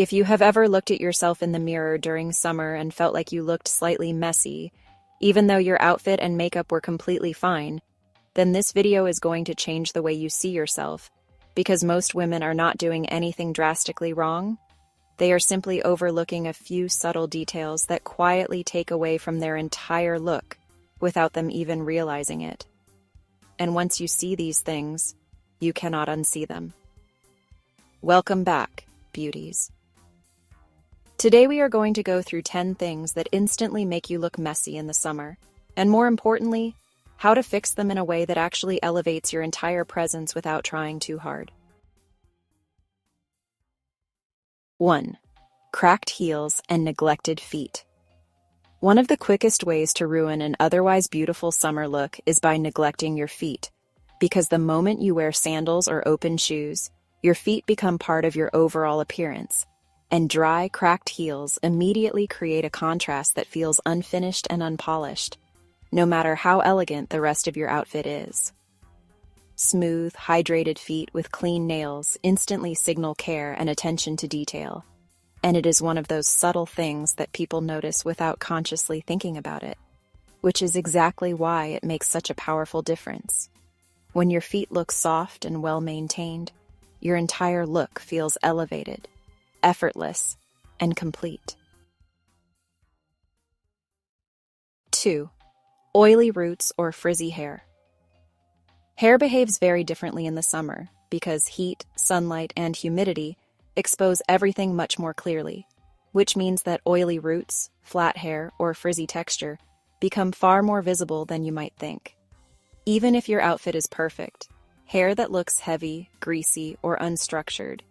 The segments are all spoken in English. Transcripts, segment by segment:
If you have ever looked at yourself in the mirror during summer and felt like you looked slightly messy, even though your outfit and makeup were completely fine, then this video is going to change the way you see yourself, because most women are not doing anything drastically wrong. They are simply overlooking a few subtle details that quietly take away from their entire look without them even realizing it. And once you see these things, you cannot unsee them. Welcome back, beauties. Today we are going to go through 10 things that instantly make you look messy in the summer, and more importantly, how to fix them in a way that actually elevates your entire presence without trying too hard. 1. Cracked heels and neglected feet. One of the quickest ways to ruin an otherwise beautiful summer look is by neglecting your feet, because the moment you wear sandals or open shoes, your feet become part of your overall appearance, and dry, cracked heels immediately create a contrast that feels unfinished and unpolished, no matter how elegant the rest of your outfit is. Smooth, hydrated feet with clean nails instantly signal care and attention to detail, and it is one of those subtle things that people notice without consciously thinking about it, which is exactly why it makes such a powerful difference. When your feet look soft and well-maintained, your entire look feels elevated, effortless, and complete. 2. Oily roots or frizzy hair. Hair behaves very differently in the summer because heat, sunlight, and humidity expose everything much more clearly, which means that oily roots, flat hair, or frizzy texture become far more visible than you might think. Even if your outfit is perfect, hair that looks heavy, greasy, or unstructured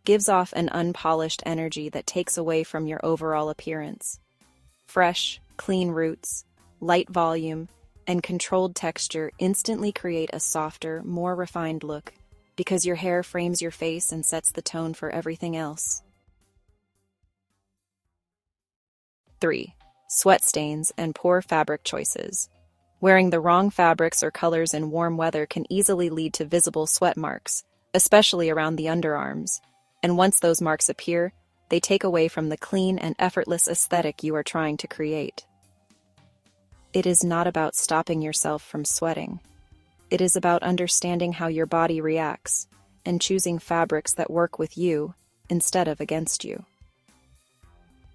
gives off an unpolished energy that takes away from your overall appearance. Fresh, clean roots, light volume, and controlled texture instantly create a softer, more refined look because your hair frames your face and sets the tone for everything else. 3. Sweat stains and poor fabric choices. Wearing the wrong fabrics or colors in warm weather can easily lead to visible sweat marks, especially around the underarms. And once those marks appear, they take away from the clean and effortless aesthetic you are trying to create. It is not about stopping yourself from sweating. It is about understanding how your body reacts and choosing fabrics that work with you instead of against you.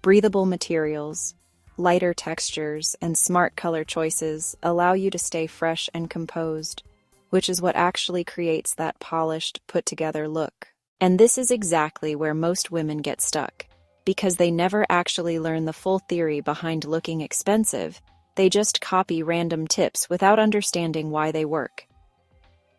Breathable materials, lighter textures, and smart color choices allow you to stay fresh and composed, which is what actually creates that polished, put-together look. And this is exactly where most women get stuck, because they never actually learn the full theory behind looking expensive. They just copy random tips without understanding why they work.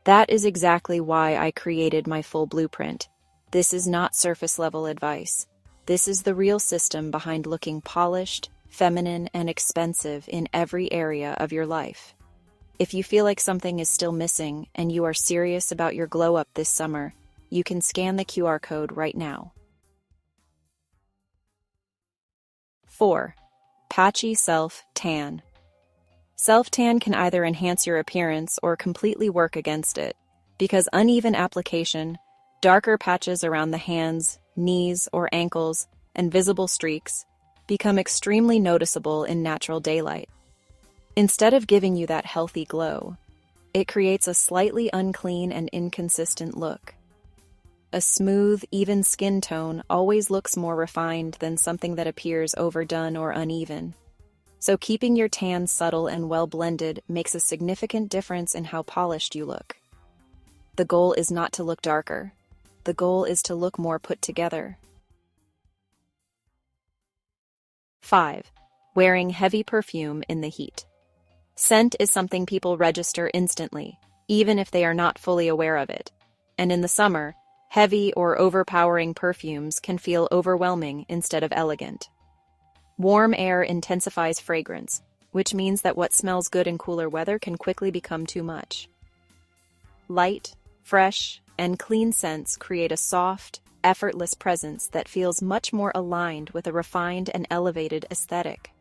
That is exactly why I created my full blueprint. This is not surface-level advice. This is the real system behind looking polished, feminine, and expensive in every area of your life. If you feel like something is still missing and you are serious about your glow-up this summer, you can scan the QR code right now. 4. Patchy self-tan. Self-tan can either enhance your appearance or completely work against it, because uneven application, darker patches around the hands, knees, or ankles, and visible streaks become extremely noticeable in natural daylight. Instead of giving you that healthy glow, it creates a slightly unclean and inconsistent look. A smooth, even skin tone always looks more refined than something that appears overdone or uneven. So keeping your tan subtle and well-blended makes a significant difference in how polished you look. The goal is not to look darker. The goal is to look more put together. 5. Wearing heavy perfume in the heat. Scent is something people register instantly, even if they are not fully aware of it. And in the summer, heavy or overpowering perfumes can feel overwhelming instead of elegant. Warm air intensifies fragrance, which means that what smells good in cooler weather can quickly become too much. Light, fresh, and clean scents create a soft, effortless presence that feels much more aligned with a refined and elevated aesthetic.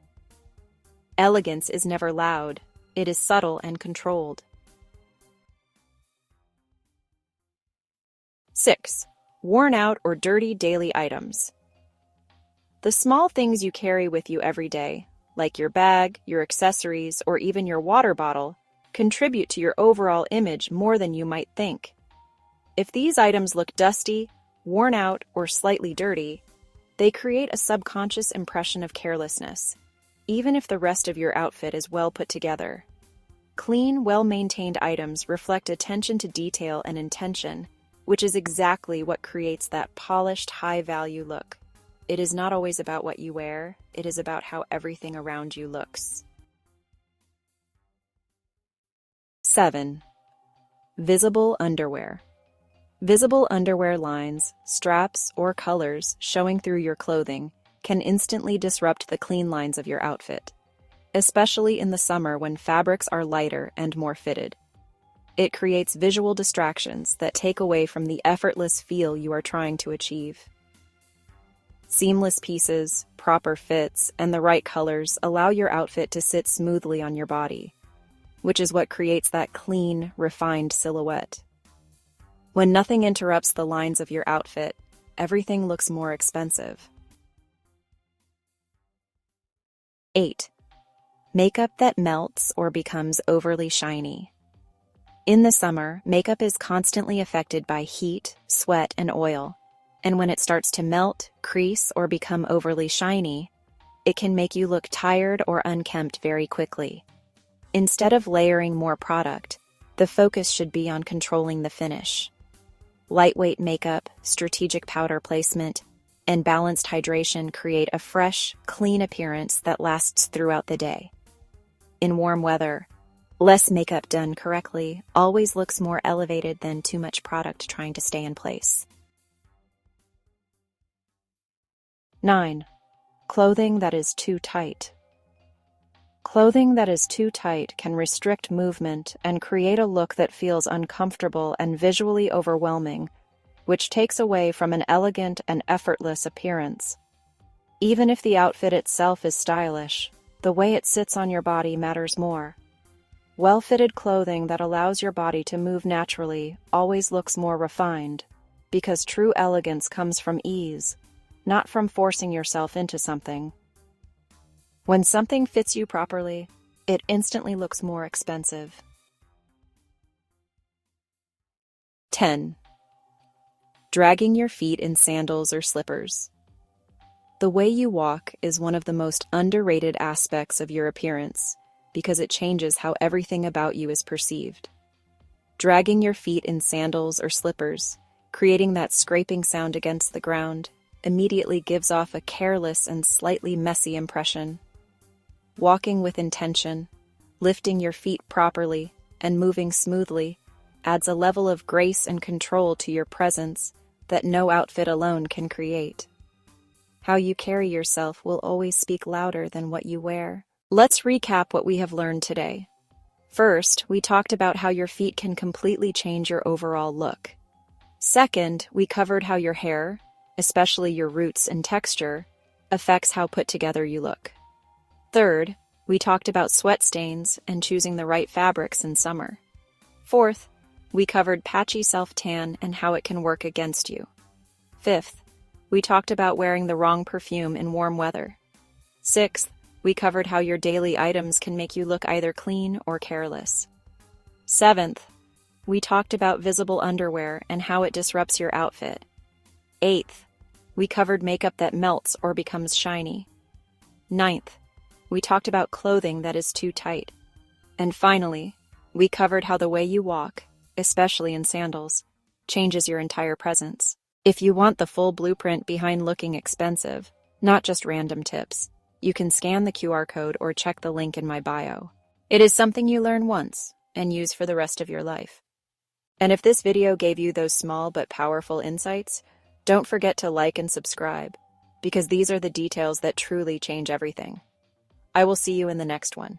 Elegance is never loud, it is subtle and controlled. 6. Worn out or dirty daily items. The small things you carry with you every day, like your bag, your accessories, or even your water bottle, contribute to your overall image more than you might think. If these items look dusty, worn out, or slightly dirty, they create a subconscious impression of carelessness, even if the rest of your outfit is well put together. Clean, well-maintained items reflect attention to detail and intention, which is exactly what creates that polished, high-value look. It is not always about what you wear, it is about how everything around you looks. 7. Visible underwear. Visible underwear lines, straps, or colors showing through your clothing can instantly disrupt the clean lines of your outfit, especially in the summer when fabrics are lighter and more fitted. It creates visual distractions that take away from the effortless feel you are trying to achieve. Seamless pieces, proper fits, and the right colors allow your outfit to sit smoothly on your body, which is what creates that clean, refined silhouette. When nothing interrupts the lines of your outfit, everything looks more expensive. 8. Makeup that melts or becomes overly shiny. In the summer, makeup is constantly affected by heat, sweat, and oil, and when it starts to melt, crease, or become overly shiny, it can make you look tired or unkempt very quickly. Instead of layering more product, the focus should be on controlling the finish. Lightweight makeup, strategic powder placement, and balanced hydration create a fresh, clean appearance that lasts throughout the day. In warm weather, less makeup done correctly always looks more elevated than too much product trying to stay in place. 9. Clothing that is too tight. Clothing that is too tight can restrict movement and create a look that feels uncomfortable and visually overwhelming, which takes away from an elegant and effortless appearance. Even if the outfit itself is stylish, the way it sits on your body matters more. Well-fitted clothing that allows your body to move naturally always looks more refined, because true elegance comes from ease, not from forcing yourself into something. When something fits you properly, it instantly looks more expensive. 10. Dragging your feet in sandals or slippers. The way you walk is one of the most underrated aspects of your appearance because it changes how everything about you is perceived. Dragging your feet in sandals or slippers, creating that scraping sound against the ground, immediately gives off a careless and slightly messy impression. Walking with intention, lifting your feet properly, and moving smoothly adds a level of grace and control to your presence that no outfit alone can create. How you carry yourself will always speak louder than what you wear. Let's recap what we have learned today. First, we talked about how your feet can completely change your overall look. Second, we covered how your hair, especially your roots and texture, affects how put together you look. Third, we talked about sweat stains and choosing the right fabrics in summer. Fourth, we covered patchy self-tan and how it can work against you. Fifth, we talked about wearing the wrong perfume in warm weather. Sixth, we covered how your daily items can make you look either clean or careless. Seventh, we talked about visible underwear and how it disrupts your outfit. Eighth, we covered makeup that melts or becomes shiny. Ninth, we talked about clothing that is too tight. And finally, we covered how the way you walk, especially in sandals, changes your entire presence. If you want the full blueprint behind looking expensive, not just random tips, you can scan the QR code or check the link in my bio. It is something you learn once and use for the rest of your life. And if this video gave you those small but powerful insights, don't forget to like and subscribe, because these are the details that truly change everything. I will see you in the next one.